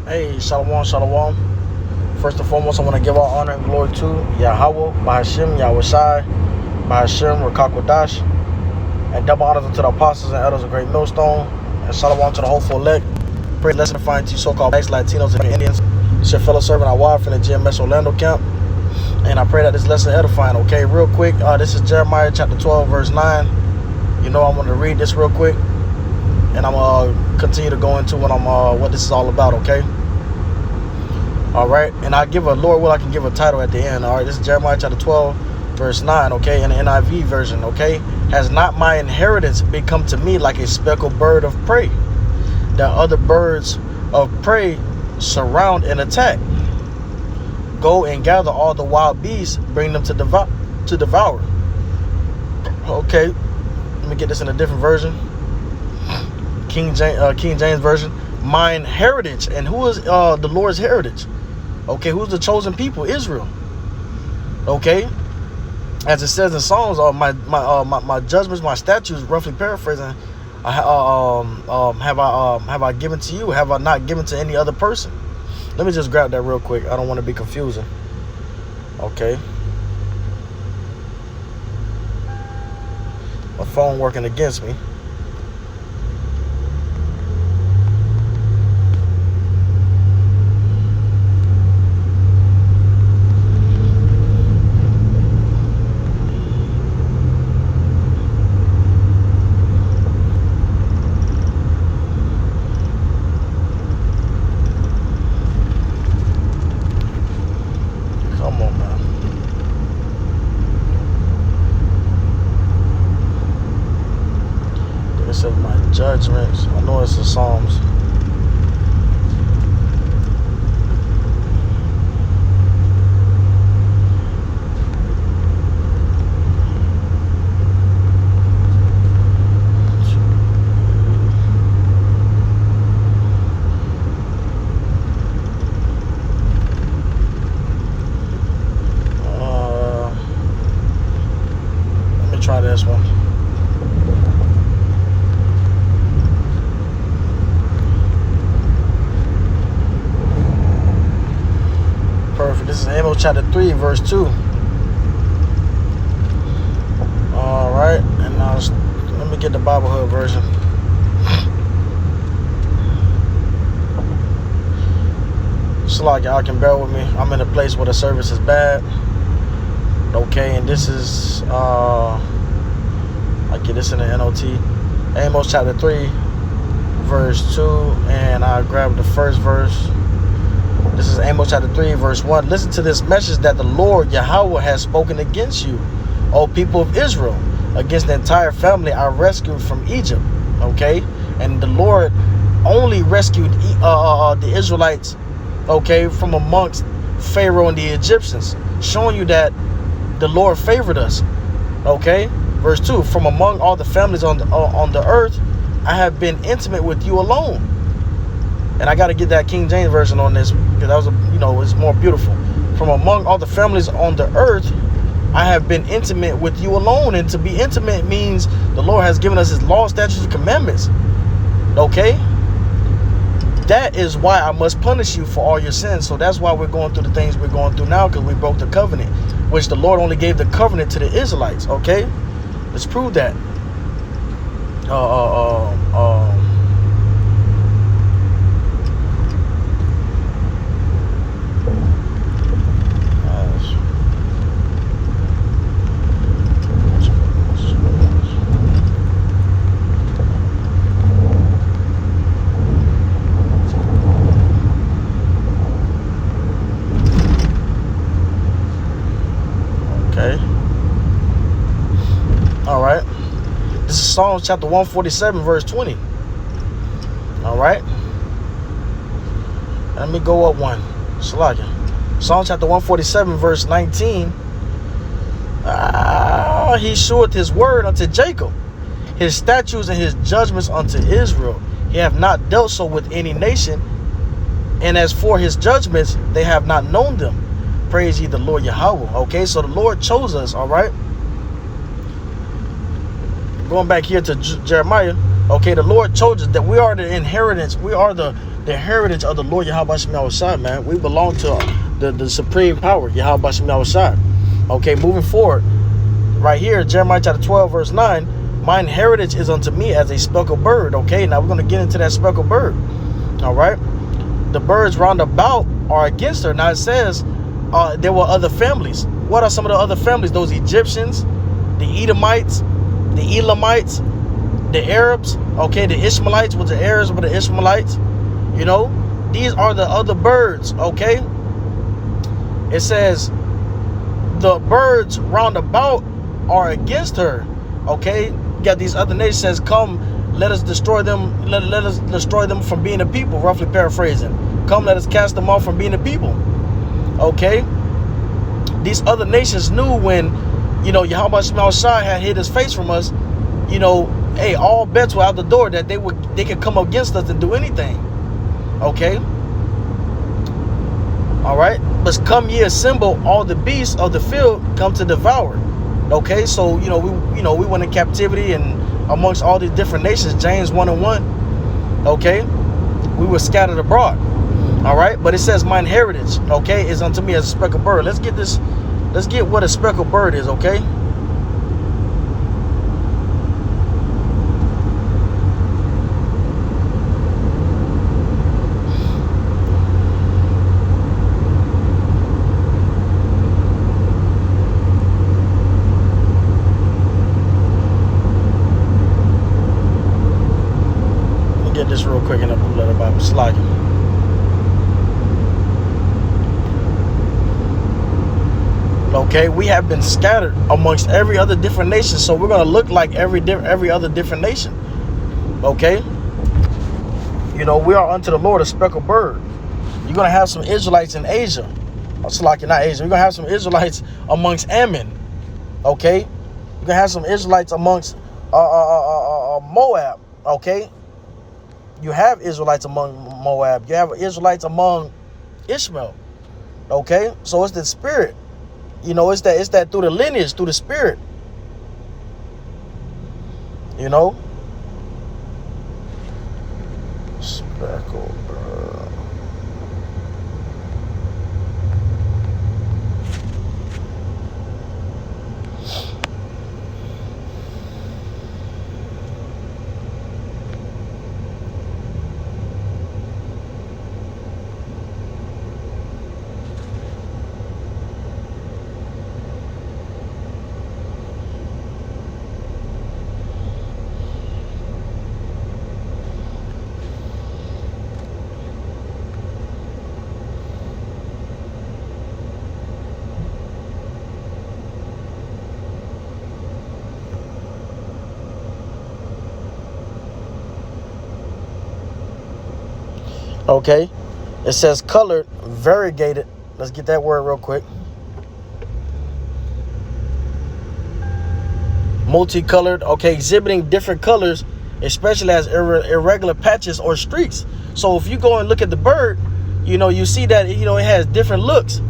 Hey, Shalom, Shalom. First and foremost, I want to give all honor and glory to Yahweh, Bahashim, Yahweh Shai, Bahashim, Rakakwadash, and double honors unto the apostles and elders of Great Millstone, and Shalom to the hopeful elect. Pray lesson to find to you so-called blacks, Latinos, and Indians. It's your fellow servant, Awad, from the GMS Orlando camp, and I pray that this lesson is edifying, okay? Real quick, this is Jeremiah chapter 12, verse 9. You know I'm going to read this real quick, and I'm going to continue to go into what this is all about, okay? All right, and I give a Lord will I can give a title at the end. All right, this is Jeremiah chapter 12, verse 9, okay, in the NIV version, okay? Has not my inheritance become to me like a speckled bird of prey, that other birds of prey surround and attack? Go and gather all the wild beasts, bring them to devour. Okay, let me get this in a different version. King James version. Mine heritage, and who is the Lord's heritage? Okay, who's the chosen people? Israel. Okay, as it says in Psalms, my judgments, my statutes, roughly paraphrasing, have I given to you? Have I not given to any other person? Let me just grab that real quick. I don't want to be confusing. Okay, my phone working against me. Of my judgments. I know it's the Psalms. Let me try this one. Perfect. This is Amos chapter 3, verse 2. Alright, and now let me get the Bible Hub version. So like y'all can bear with me. I'm in a place where the service is bad. Okay, and this is I get this in the NOT. Amos chapter 3, verse 2, and I grab the first verse. This is Amos chapter 3, verse 1. Listen to this message that the Lord Yahweh has spoken against you, O people of Israel, against the entire family I rescued from Egypt. Okay, and the Lord only rescued the Israelites, okay, from amongst Pharaoh and the Egyptians, showing you that the Lord favored us. Okay, verse 2. From among all the families on the earth, I have been intimate with you alone. And I got to get that King James version on this, because that was, it's more beautiful. From among all the families on the earth, I have been intimate with you alone. And to be intimate means the Lord has given us his law, statutes, and commandments. Okay? That is why I must punish you for all your sins. So that's why we're going through the things we're going through now, because we broke the covenant, which the Lord only gave the covenant to the Israelites. Okay? Let's prove that. Okay. All right. This is Psalms chapter 147, verse 20. All right. Let me go up one. Salakia. Psalm chapter 147, verse 19. He showeth his word unto Jacob, his statutes and his judgments unto Israel. He have not dealt so with any nation, and as for his judgments, they have not known them. Praise ye the Lord Yahweh. Okay, so the Lord chose us. All right. Going back here to Jeremiah, Okay, the Lord chose us, that we are the inheritance. We are the heritage of the Lord Yahweh Shem Yahushua, man. We belong to the supreme power, Yahweh Shem Yahushua. Okay, moving forward. Right here, Jeremiah chapter 12, verse 9. Mine heritage is unto me as a speckled bird. Okay, now we're going to get into that speckled bird. All right. The birds round about are against her. Now it says there were other families. What are some of the other families? Those Egyptians, the Edomites, the Elamites, the Arabs, okay, the Ishmaelites, with the Arabs, with the Ishmaelites, you know, these are the other birds, okay? It says the birds round about are against her, okay? You got these other nations, says, come, let us destroy them, let us destroy them from being a people, roughly paraphrasing. Come, let us cast them off from being a people, okay? These other nations knew when, you know, Yahweh Shai had hid his face from us, you know, hey, all bets were out the door that they could come against us and do anything. Okay. All right. But come ye assemble, all the beasts of the field come to devour. Okay. So we went in captivity and amongst all these different nations. James 1:1. Okay. We were scattered abroad. All right. But it says mine heritage. Okay, is unto me as a speckled bird. Let's get this. Let's get what a speckled bird is. Okay. Get this real quick in the blue letter Bible slide. Okay, we have been scattered amongst every other different nation, so we're gonna look like every other different nation. Okay, you know, we are unto the Lord a speckled bird. You're gonna have some Israelites in Asia. It's like you're not Asia. You're gonna have some Israelites amongst Ammon. Okay, you're gonna have some Israelites amongst Moab. Okay. You have Israelites among Moab. You have Israelites among Ishmael. Okay? So it's the spirit. You know, it's that through the lineage, through the spirit. You know? Speckled bird. Okay, it says colored, variegated. Let's get that word real quick. Multicolored, okay, exhibiting different colors, especially as irregular patches or streaks. So if you go and look at the bird, you know, you see that, you know, it has different looks.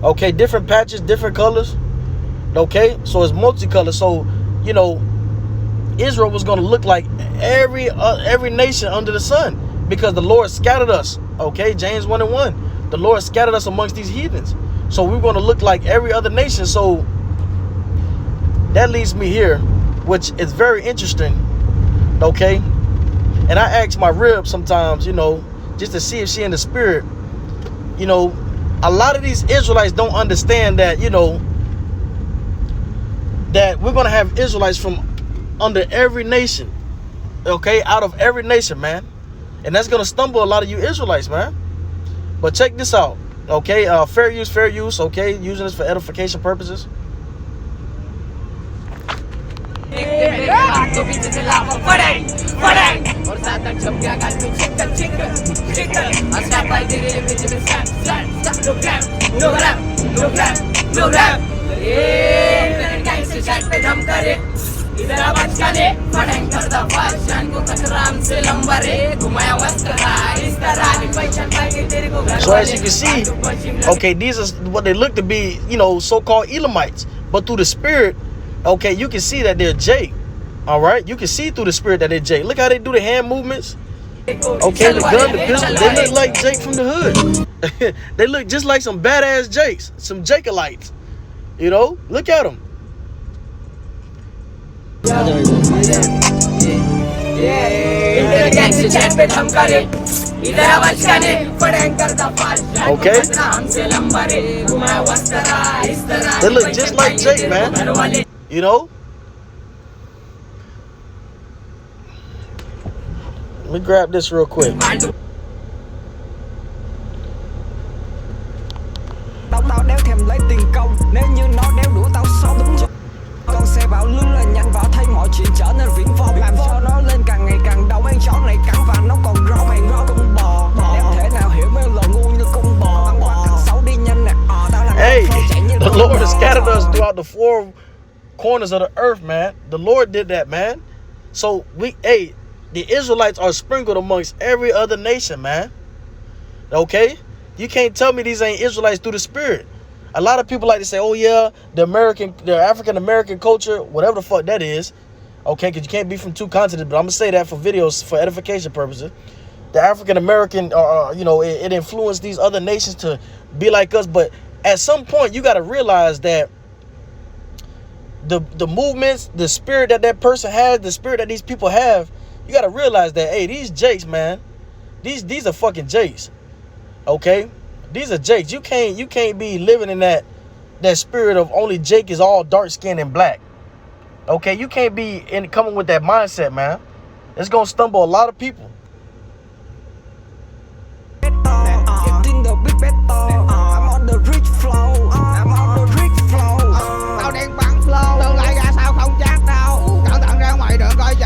Okay, different patches, different colors. Okay, so it's multicolored. So, you know, Israel was going to look like every nation under the sun, because the Lord scattered us. Okay, James 1:1. The Lord scattered us amongst these heathens. So we're going to look like every other nation. So that leads me here, which is very interesting. Okay, and I ask my rib sometimes, you know, just to see if she in the spirit. You know, a lot of these Israelites don't understand that, you know, that we're going to have Israelites from under every nation. Okay, out of every nation, man. And that's going to stumble a lot of you Israelites, man. But check this out. Okay, fair use. Okay, using this for edification purposes. So as you can see, okay, these are what they look to be, you know, so-called Elamites. But through the spirit, okay, you can see that they're J. All right, you can see through the spirit that they Jake. Look how they do the hand movements. Okay, the gun, the pistol, they look like Jake from the hood. They look just like some badass Jakes, some Jakealites. You know, look at them. Okay. They look just like Jake, man. You know? Let me grab this real quick. Tao đéo thèm lấy tiền công nếu như nó đéo đũa tao sống. Con xe bão lưng là nhanh và thấy mọi chuyện trở nên viễn vông, làm cho nó lên càng ngày càng đau. Ăn chó này cắn và nó còn rau mày rau con bò. Em thể nào hiểu mấy lời ngu như con bò. Băng qua thằng xấu đi nhanh nè. Tao làm the Lord has scattered us throughout the four corners of the earth, man. The Lord did that, man. So the Israelites are sprinkled amongst every other nation, man. Okay? You can't tell me these ain't Israelites through the spirit. A lot of people like to say, oh yeah, the African-American culture, whatever the fuck that is. Okay, because you can't be from two continents, but I'm going to say that for videos, for edification purposes. The African-American, it influenced these other nations to be like us. But at some point, you got to realize that the movements, the spirit that person has, the spirit that these people have, you got to realize that, hey, these Jakes, man, these are fucking Jakes. Okay? These are Jakes. You can't be living in that spirit of only Jake is all dark skinned and black. Okay? You can't be coming with that mindset, man. It's going to stumble a lot of people.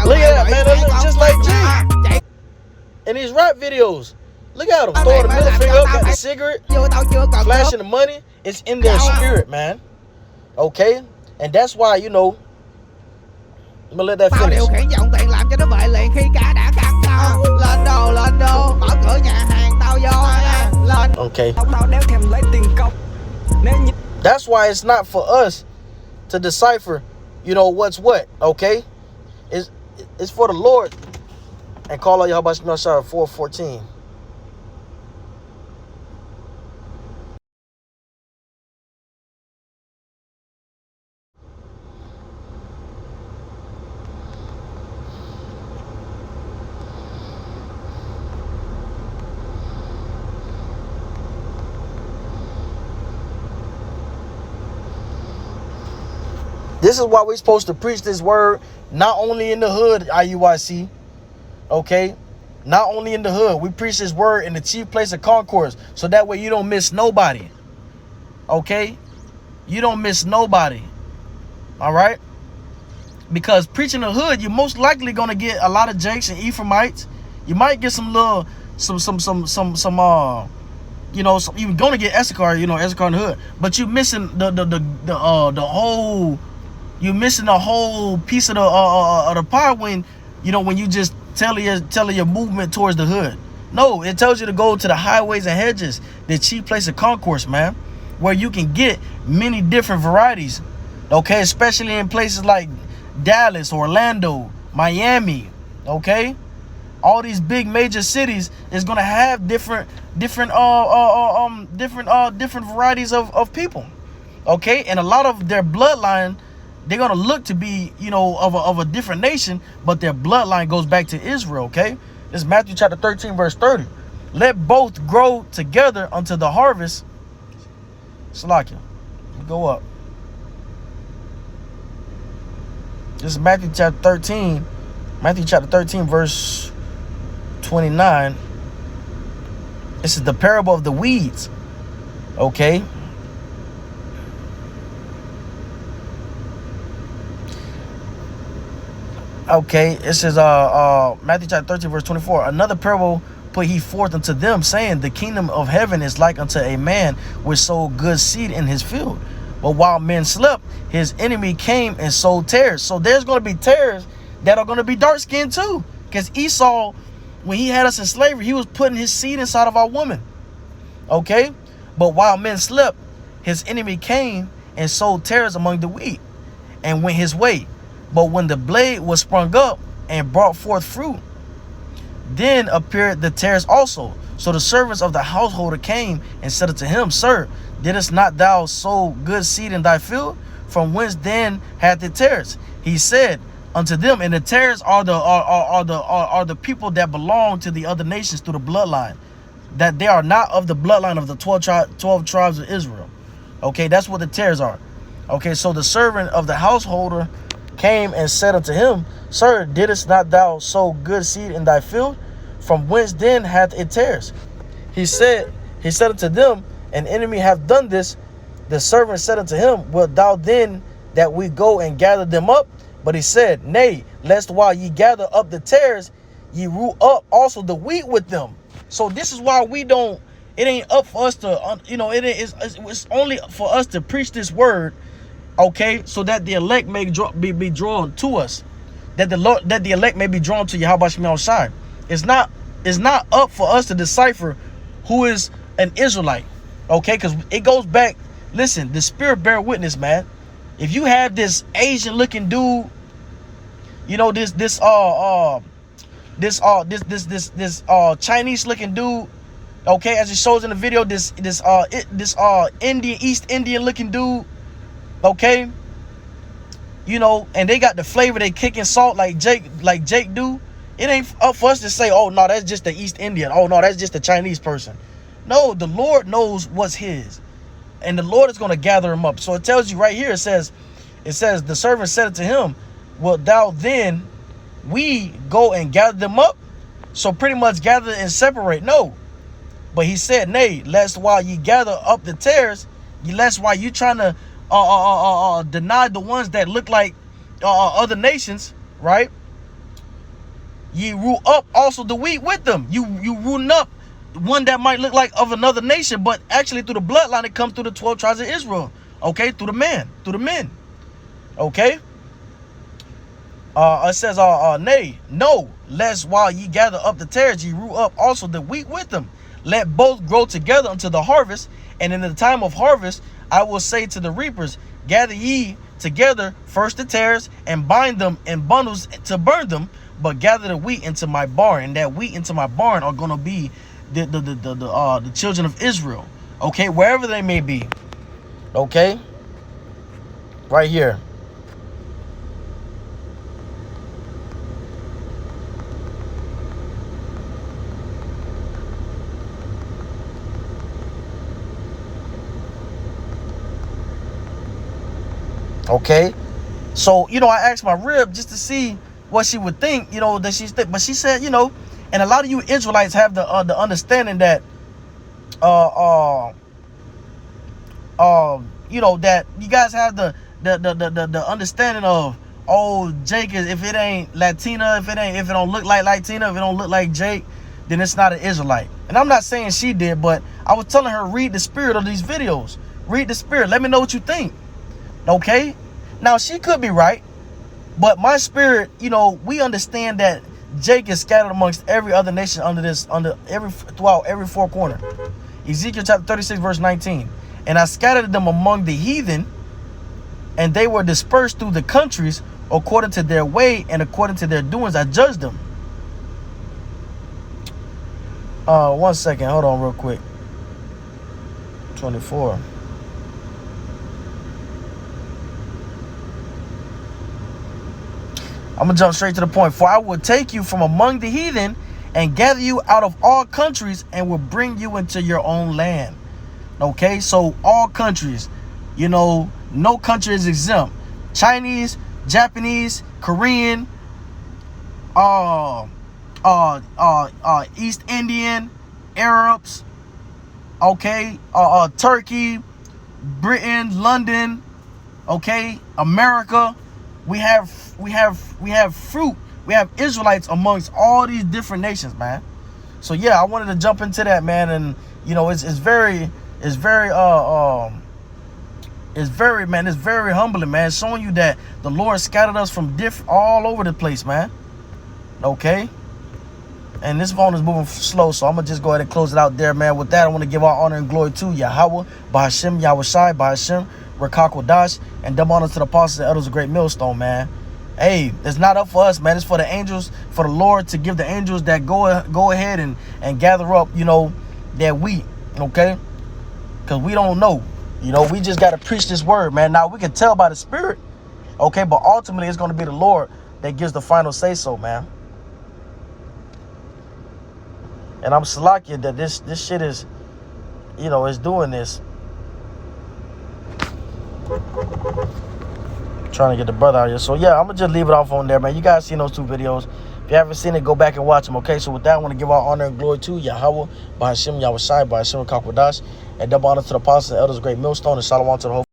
Look at that, man. That looks just like Jake. In these rap videos. Look at them. Throwing the middle finger up, got the cigarette, flashing the money. It's in their spirit, man. Okay? And that's why, I'm going to let that finish. Okay. That's why it's not for us to decipher, what's what. Okay? It's for the Lord. And call out Yahweh Shemashah 4:14. This is why we're supposed to preach this word, not only in the hood, IUIC, okay? Not only in the hood. We preach this word in the chief place of concourse, so that way you don't miss nobody, okay? You don't miss nobody, all right? Because preaching the hood, you're most likely going to get a lot of Jakes and Ephraimites. You might get some little, you're going to get Issachar, Issachar in the hood. But you're missing you're missing the whole piece of the pie when you just tell your movement towards the hood. No, it tells you to go to the highways and hedges, the chief place of concourse, man, where you can get many different varieties. Okay, especially in places like Dallas, Orlando, Miami. Okay, all these big major cities is gonna have different varieties of people. Okay, and a lot of their bloodline, they're going to look to be, of a different nation, but their bloodline goes back to Israel, okay? This is Matthew chapter 13, verse 30. Let both grow together unto the harvest. Salakia. Go up. This is Matthew chapter 13. Matthew chapter 13, verse 29. This is the parable of the weeds, okay? Okay, it says Matthew chapter 13, verse 24. Another parable put he forth unto them, saying, the kingdom of heaven is like unto a man which sowed good seed in his field. But while men slept, his enemy came and sowed tares. So there's going to be tares that are going to be dark-skinned too. Because Esau, when he had us in slavery, he was putting his seed inside of our woman. Okay? But while men slept, his enemy came and sowed tares among the wheat and went his way. But when the blade was sprung up and brought forth fruit, then appeared the tares also. So the servants of the householder came and said unto him, Sir, didst not thou sow good seed in thy field? From whence then hath it tares? He said unto them, and the tares are the people that belong to the other nations through the bloodline, that they are not of the bloodline of the 12 tribes of Israel. Okay, that's what the tares are. Okay, so the servant of the householder came and said unto him, Sir, didst not thou sow good seed in thy field? From whence then hath it tares? He said unto them, An enemy hath done this. The servant said unto him, Wilt thou then that we go and gather them up? But he said, Nay, lest while ye gather up the tares, ye root up also the wheat with them. So this is why we don't, it ain't up for us to, it's only for us to preach this word, okay, so that the elect may be drawn to us, that the elect may be drawn to Yahweh Shemel Shai. It's not up for us to decipher who is an Israelite, okay, because it goes back. Listen, the spirit bear witness, man. If you have this Asian looking dude, you know, this Chinese looking dude, okay, as it shows in the video, this East Indian looking dude, okay, you know, and they got the flavor, they kicking salt like Jake do. It ain't up for us to say, oh no, that's just the East Indian, oh no, that's just the Chinese person. No, the Lord knows what's his, and the Lord is going to gather him up. So it tells you right here, it says the servant said unto him, Wilt thou then we go and gather them up? So pretty much gather and separate. No. But he said, Nay, lest while ye gather up the tares, lest while you trying to deny the ones that look like other nations, right? Ye root up also the wheat with them. You rooting up one that might look like of another nation, but actually through the bloodline it comes through the 12 tribes of Israel. Okay, through the men. Okay. It says, nay, no, lest while ye gather up the tares, ye root up also the wheat with them. Let both grow together unto the harvest. And in the time of harvest, I will say to the reapers, gather ye together first the tares, and bind them in bundles to burn them, but gather the wheat into my barn. And that wheat into my barn are going to be the children of Israel. Okay, wherever they may be. Okay, right here. Okay, so you know, I asked my rib just to see what she would think, you know, that she's but she said, you know, and a lot of you Israelites have the understanding that you know, that you guys have the understanding of, oh, Jake is, if it ain't Latina, if it don't look like Latina, if it don't look like Jake, then it's not an Israelite. And I'm not saying she did, but I was telling her, read the spirit of these videos. Read the spirit. Let me know what you think. Okay, now she could be right, but my spirit, you know, we understand that Jake is scattered amongst every other nation throughout every four corner. Ezekiel chapter 36 verse 19. And I scattered them among the heathen, and they were dispersed through the countries according to their way and according to their doings. I judged them. 1 second, hold on real quick. 24. I'm going to jump straight to the point. For I will take you from among the heathen and gather you out of all countries and will bring you into your own land. Okay, so all countries, you know, no country is exempt. Chinese, Japanese, Korean, East Indian, Arabs, okay, Turkey, Britain, London, okay, America. We have fruit. We have Israelites amongst all these different nations, man. So yeah, I wanted to jump into that, man, and you know, it's very humbling, man, showing you that the Lord scattered us from all over the place, man. Okay, and this phone is moving slow, so I'm gonna just go ahead and close it out there, man. With that, I want to give all honor and glory to Yahweh, Bahashem, Yahweh Shai, Bahashem, Rakakwadash, and double honor to the apostles and elders of Great Millstone, man. hey, it's not up for us, man. It's for the angels, for the Lord to give the angels that go ahead and gather up, you know, that wheat, okay? Because we don't know. You know, we just got to preach this word, man. Now, we can tell by the Spirit, okay? But ultimately, it's going to be the Lord that gives the final say-so, man. And I'm salakia that this shit is, you know, is doing this. Trying to get the brother out here. So, yeah, I'm going to just leave it off on there, man. You guys seen those 2 videos. If you haven't seen it, go back and watch them, okay? So, with that, I want to give all honor and glory to Yahweh, Bahashim, Yahweh Shai, Bahashim, Kakwadash, and double honor to the apostles and elders, great millstone, and shalom to the whole